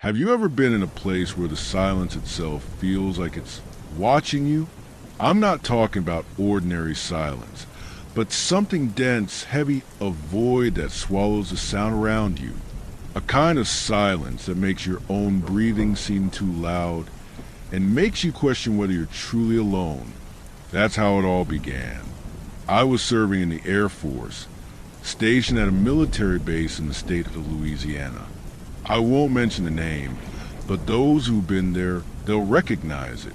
Have you ever been in a place where the silence itself feels like it's watching you? I'm not talking about ordinary silence, but something dense, heavy, a void that swallows the sound around you. A kind of silence that makes your own breathing seem too loud and makes you question whether you're truly alone. That's how it all began. I was serving in the Air Force, stationed at a military base in the state of Louisiana. I won't mention the name, but those who've been there, they'll recognize it,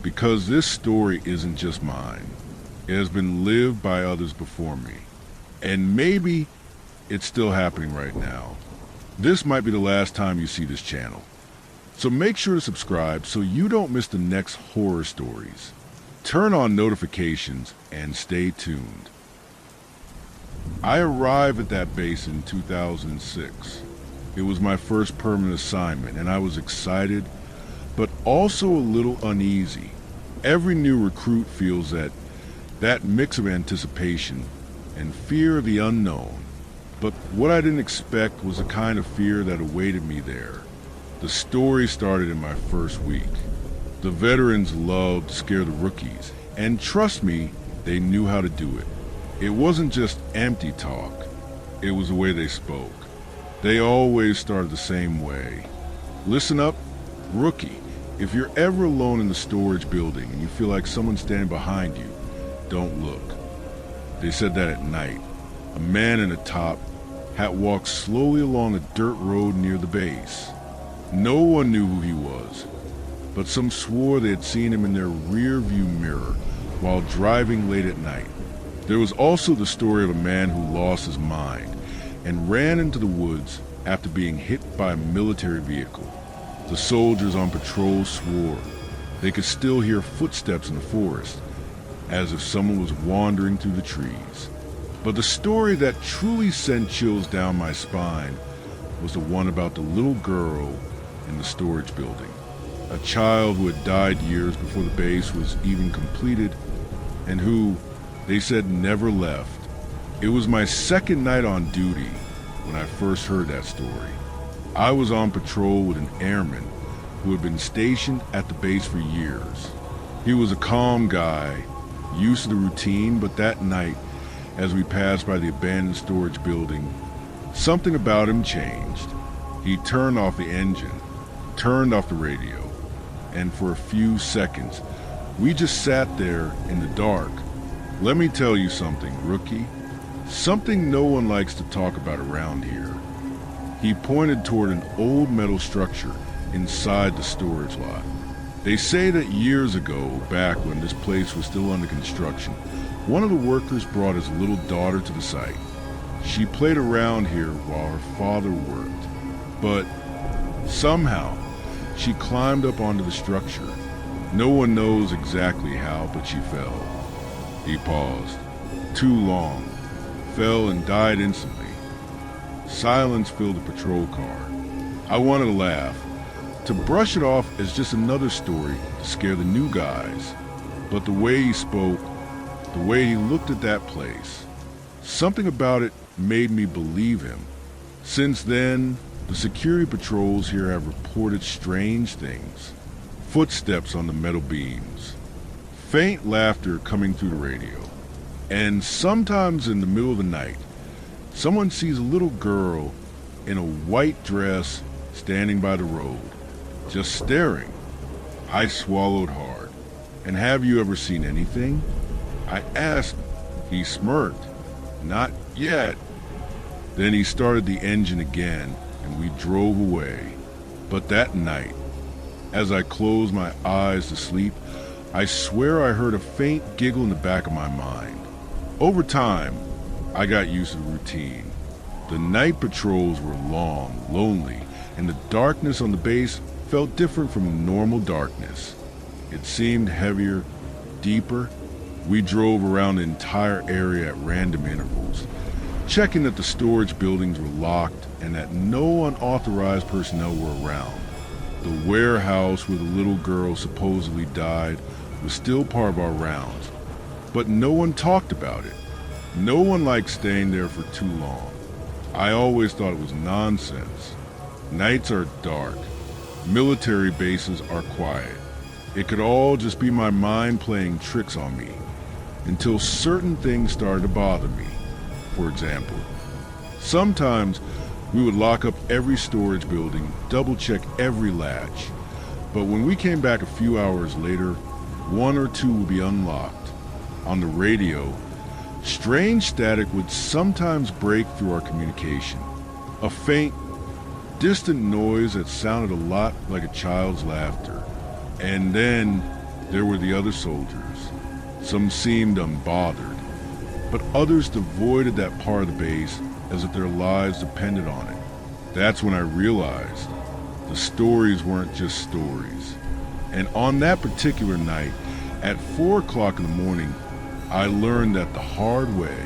because this story isn't just mine. It has been lived by others before me, and maybe it's still happening right now. This might be the last time you see this channel, so make sure to subscribe so you don't miss the next horror stories. Turn on notifications and stay tuned. I arrived at that base in 2006. It was my first permanent assignment, and I was excited, but also a little uneasy. Every new recruit feels that mix of anticipation and fear of the unknown. But what I didn't expect was the kind of fear that awaited me there. The story started in my first week. The veterans loved to scare the rookies, and trust me, they knew how to do it. It wasn't just empty talk, it was the way they spoke. They always started the same way. Listen up, rookie. If you're ever alone in the storage building and you feel like someone's standing behind you, don't look. They said that at night. A man in a top hat walked slowly along a dirt road near the base. No one knew who he was, but some swore they had seen him in their rear view mirror while driving late at night. There was also the story of a man who lost his mind and ran into the woods after being hit by a military vehicle. The soldiers on patrol swore they could still hear footsteps in the forest, as if someone was wandering through the trees. But the story that truly sent chills down my spine was the one about the little girl in the storage building. A child who had died years before the base was even completed, and who, they said, never left. It was my second night on duty when I first heard that story. I was on patrol with an airman who had been stationed at the base for years. He was a calm guy, used to the routine, but that night, as we passed by the abandoned storage building, something about him changed. He turned off the engine, turned off the radio, and for a few seconds, we just sat there in the dark. Let me tell you something, rookie. Something no one likes to talk about around here. He pointed toward an old metal structure inside the storage lot. They say that years ago, back when this place was still under construction, one of the workers brought his little daughter to the site. She played around here while her father worked, but somehow she climbed up onto the structure. No one knows exactly how, but she fell. He paused. Too long. Fell and died instantly. Silence filled the patrol car. I wanted to laugh, to brush it off as just another story to scare the new guys. But the way he spoke, the way he looked at that place, something about it made me believe him. Since then, the security patrols here have reported strange things. Footsteps on the metal beams, faint laughter coming through the radio, and sometimes in the middle of the night, someone sees a little girl in a white dress standing by the road, just staring. I swallowed hard. And have you ever seen anything? I asked. He smirked. Not yet. Then he started the engine again, and we drove away. But that night, as I closed my eyes to sleep, I swear I heard a faint giggle in the back of my mind. Over time, I got used to the routine. The night patrols were long, lonely, and the darkness on the base felt different from normal darkness. It seemed heavier, deeper. We drove around the entire area at random intervals, checking that the storage buildings were locked and that no unauthorized personnel were around. The warehouse where the little girl supposedly died was still part of our rounds, but no one talked about it. No one liked staying there for too long. I always thought it was nonsense. Nights are dark, Military bases are quiet. It could all just be my mind playing tricks on me, until certain things started to bother me. For example, sometimes we would lock up every storage building, double-check every latch, but when we came back a few hours later, one or two would be unlocked. On the radio, strange static would sometimes break through our communication. A faint, distant noise that sounded a lot like a child's laughter. And then there were the other soldiers. Some seemed unbothered, but others devoided that part of the base as if their lives depended on it. That's when I realized the stories weren't just stories. And on that particular night, at 4 o'clock in the morning, I learned that the hard way.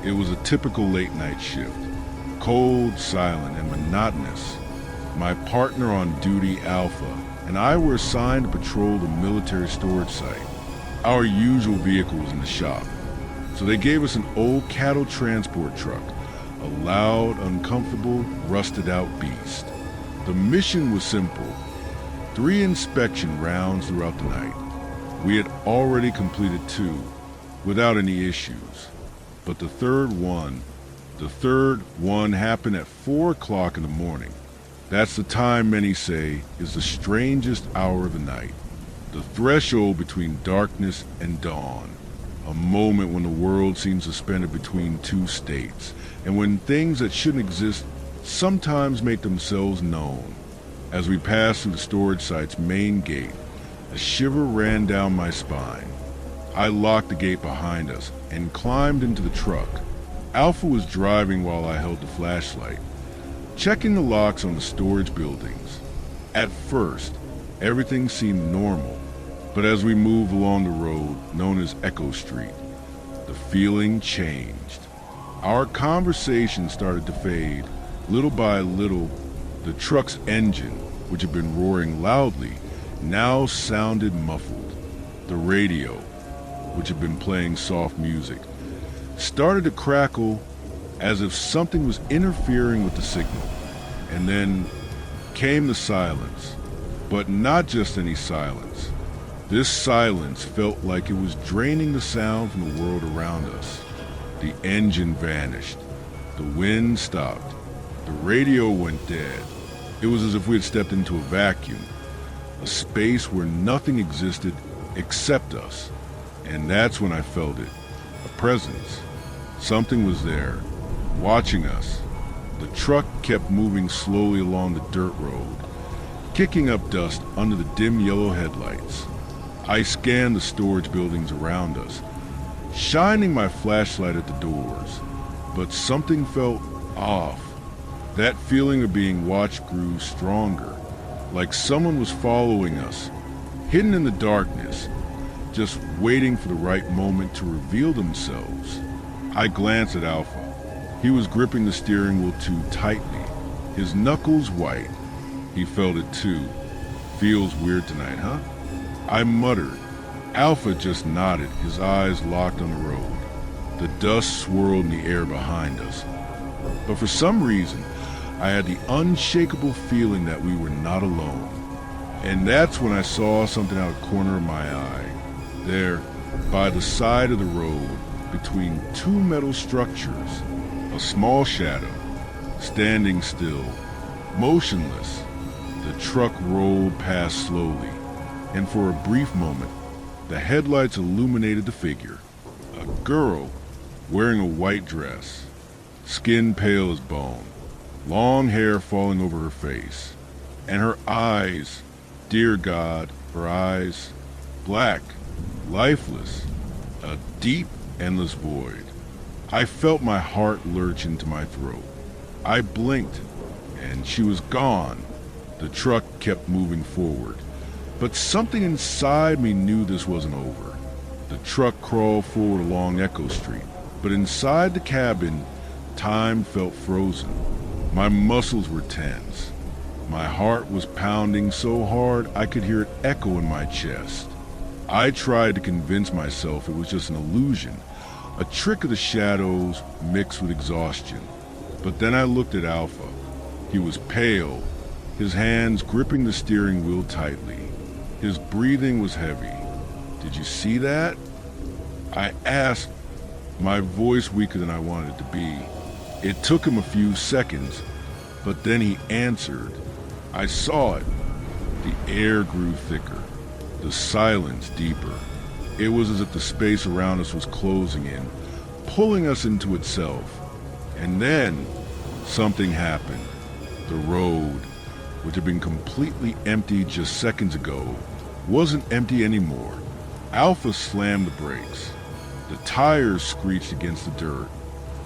It was a typical late night shift, cold, silent, and monotonous. My partner on duty, Alpha, and I were assigned to patrol the military storage site. Our usual vehicle was in the shop, so they gave us an old cattle transport truck, a loud, uncomfortable, rusted-out beast. The mission was simple: 3 inspection rounds throughout the night. We had already completed 2, without any issues. But the third one happened at 4 o'clock in the morning. That's the time many say is the strangest hour of the night. The threshold between darkness and dawn. A moment when the world seems suspended between 2 states, and when things that shouldn't exist sometimes make themselves known. As we passed through the storage site's main gate, a shiver ran down my spine. I locked the gate behind us and climbed into the truck. Alpha was driving while I held the flashlight, checking the locks on the storage buildings. At first, everything seemed normal, but as we moved along the road known as Echo Street, the feeling changed. Our conversation started to fade. Little by little, the truck's engine, which had been roaring loudly, now sounded muffled. The radio, which had been playing soft music, started to crackle as if something was interfering with the signal. And then came the silence, but not just any silence. This silence felt like it was draining the sound from the world around us. The engine vanished. The wind stopped. The radio went dead. It was as if we had stepped into a vacuum, a space where nothing existed except us. And that's when I felt it. A presence. Something was there, watching us. The truck kept moving slowly along the dirt road, kicking up dust under the dim yellow headlights. I scanned the storage buildings around us, shining my flashlight at the doors. But something felt off. That feeling of being watched grew stronger, like someone was following us, hidden in the darkness, just waiting for the right moment to reveal themselves. I glanced at Alpha. He was gripping the steering wheel too tightly, his knuckles white. He felt it too. Feels weird tonight, huh? I muttered. Alpha just nodded, his eyes locked on the road. The dust swirled in the air behind us. But for some reason, I had the unshakable feeling that we were not alone. And that's when I saw something out of the corner of my eye. There, by the side of the road, between 2 metal structures, a small shadow, standing still, motionless. The truck rolled past slowly, and for a brief moment, the headlights illuminated the figure. A girl wearing a white dress, skin pale as bone, long hair falling over her face, and her eyes, dear God, her eyes, black, lifeless, a deep, endless void. I felt my heart lurch into my throat. I blinked, and she was gone. The truck kept moving forward, but something inside me knew this wasn't over. The truck crawled forward along Echo Street, but inside the cabin, time felt frozen. My muscles were tense. My heart was pounding so hard I could hear it echo in my chest. I tried to convince myself it was just an illusion, a trick of the shadows mixed with exhaustion. But then I looked at Alpha. He was pale, his hands gripping the steering wheel tightly. His breathing was heavy. "Did you see that?" I asked, my voice weaker than I wanted it to be. It took him a few seconds, but then he answered. "I saw it." The air grew thicker, the silence deeper. It was as if the space around us was closing in, pulling us into itself. And then something happened. The road, which had been completely empty just seconds ago, wasn't empty anymore. Alpha slammed the brakes. The tires screeched against the dirt.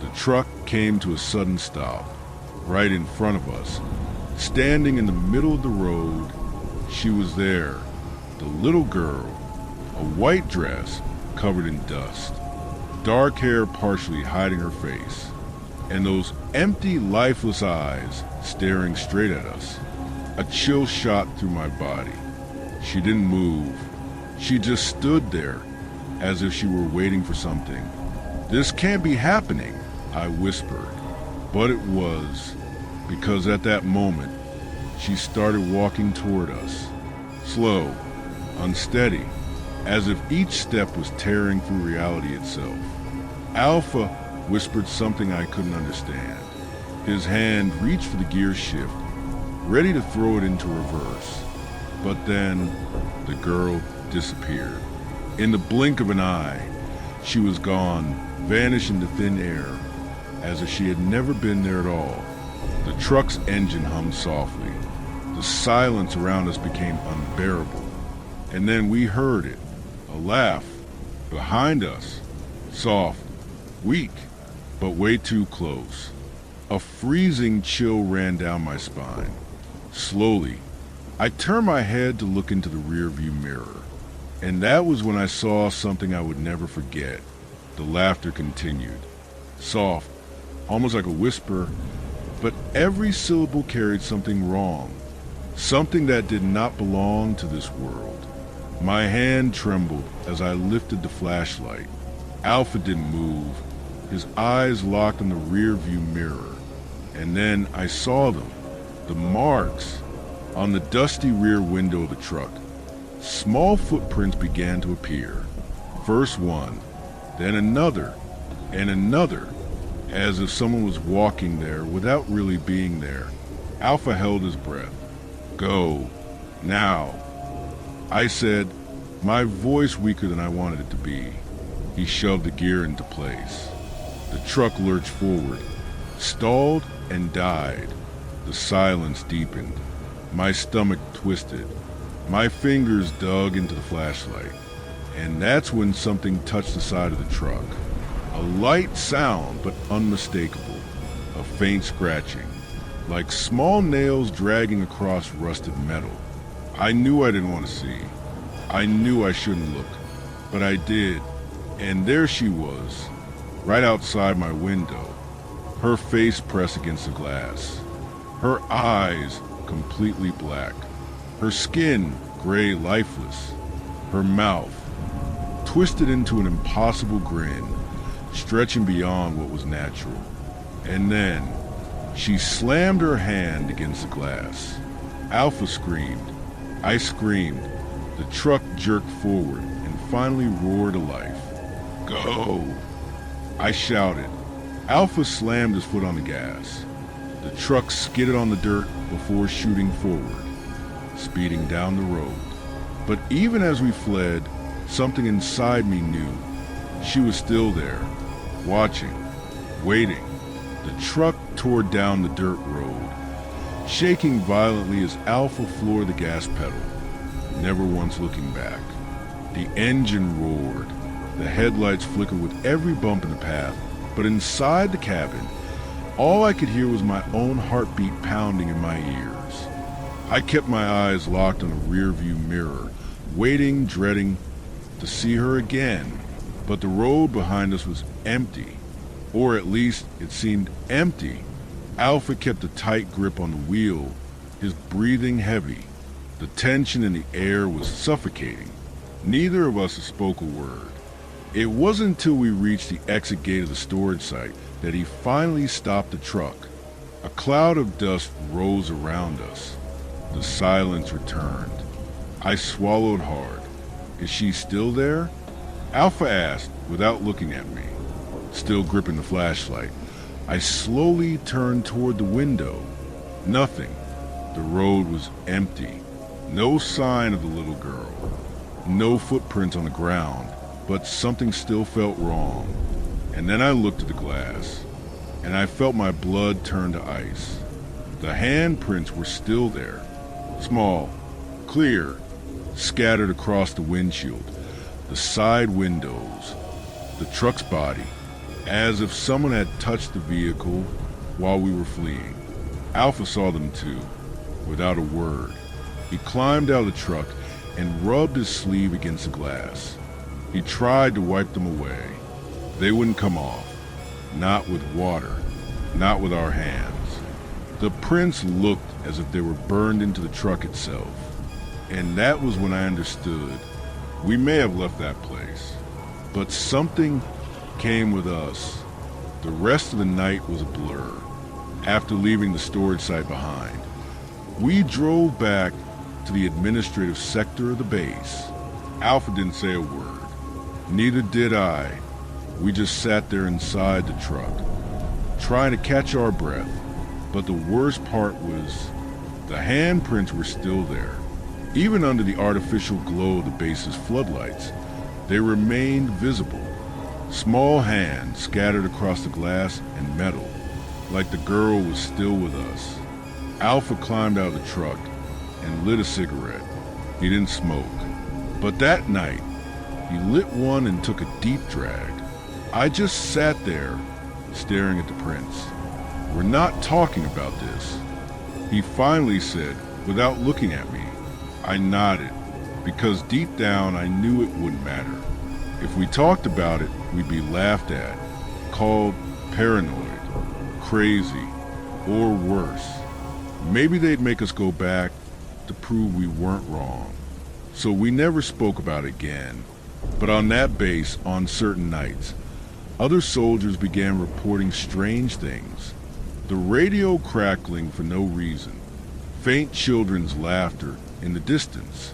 The truck came to a sudden stop, right in front of us. Standing in the middle of the road, she was there, the little girl, a white dress covered in dust, dark hair partially hiding her face, and those empty, lifeless eyes staring straight at us. A chill shot through my body. She didn't move. She just stood there, as if she were waiting for something. "This can't be happening," I whispered. But it was, because at that moment, she started walking toward us. Slow, unsteady, as if each step was tearing through reality itself. Alpha whispered something I couldn't understand. His hand reached for the gear shift, ready to throw it into reverse. But then, the girl disappeared. In the blink of an eye, she was gone, vanished into thin air, as if she had never been there at all. The truck's engine hummed softly. The silence around us became unbearable. And then we heard it, a laugh, behind us, soft, weak, but way too close. A freezing chill ran down my spine. Slowly, I turned my head to look into the rearview mirror. And that was when I saw something I would never forget. The laughter continued. Soft, almost like a whisper, but every syllable carried something wrong. Something that did not belong to this world. My hand trembled as I lifted the flashlight. Alpha didn't move, his eyes locked on the rearview mirror. And then I saw them, the marks, on the dusty rear window of the truck. Small footprints began to appear. First one, then another, and another, as if someone was walking there without really being there. Alpha held his breath. "Go, now," I said, my voice weaker than I wanted it to be. He shoved the gear into place. The truck lurched forward, stalled, and died. The silence deepened. My stomach twisted. My fingers dug into the flashlight. And that's when something touched the side of the truck. A light sound, but unmistakable. A faint scratching, like small nails dragging across rusted metal. I knew I didn't want to see. I knew I shouldn't look, but I did. And there she was, right outside my window, her face pressed against the glass, her eyes completely black, her skin gray, lifeless, her mouth twisted into an impossible grin, stretching beyond what was natural. And then she slammed her hand against the glass. Alpha screamed. I screamed. The truck jerked forward and finally roared to life. "Go!" I shouted. Alpha slammed his foot on the gas. The truck skidded on the dirt before shooting forward, speeding down the road. But even as we fled, something inside me knew. She was still there, watching, waiting. The truck tore down the dirt road, shaking violently as Alpha floored the gas pedal, never once looking back. The engine roared. The headlights flickered with every bump in the path, but inside the cabin, all I could hear was my own heartbeat pounding in my ears. I kept my eyes locked on the rearview mirror, waiting, dreading to see her again. But the road behind us was empty, or at least it seemed empty. Alpha kept a tight grip on the wheel, his breathing heavy. The tension in the air was suffocating. Neither of us spoke a word. It wasn't until we reached the exit gate of the storage site that he finally stopped the truck. A cloud of dust rose around us. The silence returned. I swallowed hard. Is she still there? Alpha asked without looking at me, still gripping the flashlight. I slowly turned toward the window. Nothing. The road was empty. No sign of the little girl. No footprints on the ground, but something still felt wrong. And then I looked at the glass, and I felt my blood turn to ice. The handprints were still there. Small, clear, scattered across the windshield, the side windows, the truck's body, as if someone had touched the vehicle while we were fleeing. Alpha saw them too, without a word. He climbed out of the truck and rubbed his sleeve against the glass. He tried to wipe them away. They wouldn't come off. Not with water. Not with our hands. The prints looked as if they were burned into the truck itself. And that was when I understood. We may have left that place, but something came with us. The rest of the night was a blur. After leaving the storage site behind, we drove back to the administrative sector of the base. Alpha didn't say a word. Neither did I. We just sat there inside the truck, trying to catch our breath. But the worst part was the handprints were still there. Even under the artificial glow of the base's floodlights, they remained visible. Small hands scattered across the glass and metal, like the girl was still with us. Alpha climbed out of the truck and lit a cigarette. He didn't smoke. But that night, he lit one and took a deep drag. I just sat there, staring at the prints. We're not talking about this, he finally said, without looking at me. I nodded, because deep down I knew it wouldn't matter. If we talked about it, we'd be laughed at, called paranoid, crazy, or worse. Maybe they'd make us go back to prove we weren't wrong. So we never spoke about it again. But on that base, on certain nights, other soldiers began reporting strange things. The radio crackling for no reason, faint children's laughter in the distance,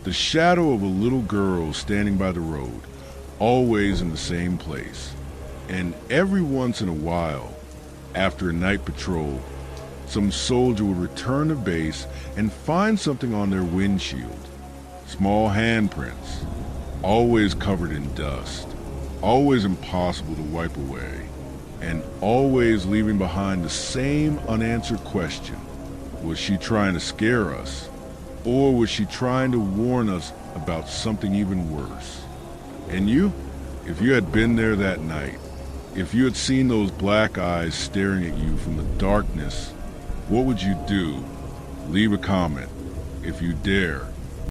the shadow of a little girl standing by the road, always in the same place. And every once in a while, after a night patrol, some soldier would return to base and find something on their windshield. Small handprints, always covered in dust, always impossible to wipe away, and always leaving behind the same unanswered question. Was she trying to scare us? Or was she trying to warn us about something even worse? And you? If you had been there that night, if you had seen those black eyes staring at you from the darkness, what would you do? Leave a comment, if you dare.